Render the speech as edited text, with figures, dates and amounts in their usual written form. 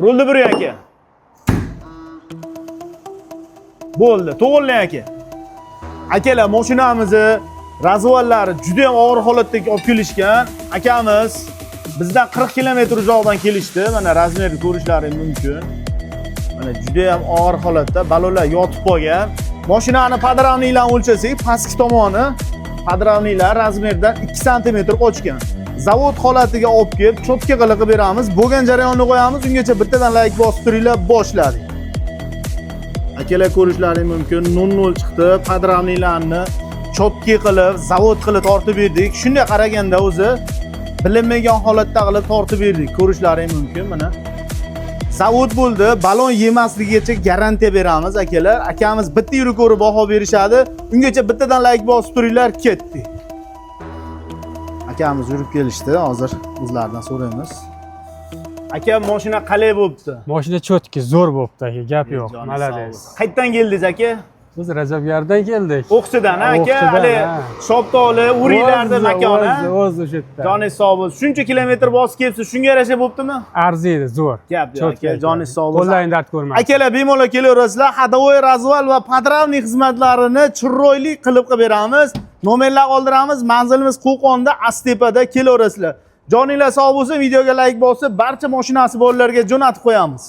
Rulni buring aka. Bo'ldi, to'g'rilang aka. Akalar, mashinamizni razvallari juda ham og'ir holatda olib kelishgan. Akamiz bizdan 40 kilometr uzoqdan kelishdi. Mana razmerni ko'rishlaringiz mumkin. Mana juda ham og'ir holatda balonlar yotib qolgan. Mashinani podravniklarni o'lchasak, pastki tomoni podravniklar razmerdan 2 sm qochgan. Zavod holatiga olib kelib, cho'tka qilib beramiz. Bo'lgan jarayonni qo'yamiz. Ungacha bittadan like bosib turinglar, boshladik. Akalar ko'rishlaringiz mumkin. 00 chiqdi. Podravniklarni cho'tka qilib, zavod qilib tortib berdik. Shunday qaraganda o'zi bilinmagan holatda qilib tortib berdik. Ko'rishlaringiz mumkin mana. Zavod bo'ldi, balon yemasligigacha garantiya beramiz akalar. Akamiz bitta yuri ko'rib baho berishadi. Ungacha bittadan like bosib turinglar, ketdi. Akamiz yurib kelishdi. Hozir o'zlaridan so'raymiz. Aka, mashina qalay bo'libdi? Mashina cho'tki, zo'r bo'libdi aka, gap yo'q. Malades. Qayerdan keldingiz aka? Biz Rajabgardan keldik. O'qsidan aka, hali Shoptoli, Uriylarda makoni. O'z o'sha yerda. Joningiz sog' bo'lsin. Shuncha kilometr bosib kelibsiz, shunga yarasha bo'libdimi? Arziydi, zo'r. Gap yo'q aka, joningiz sog' bo'lsin. Qo'llaring dard ko'rmasin. Akalar, bemalol kelaverasizlar. Hadovoy razval va podravnik xizmatlarini chiroyli qilib beramiz. Nomerlar qoldiramiz. Manzilimiz Qo'qonda, Astepada kelaverasizlar. Joninglar sog' bo'lsin, videoga like bosib, barcha mashinasi borlarga jo'natib qo'yamiz.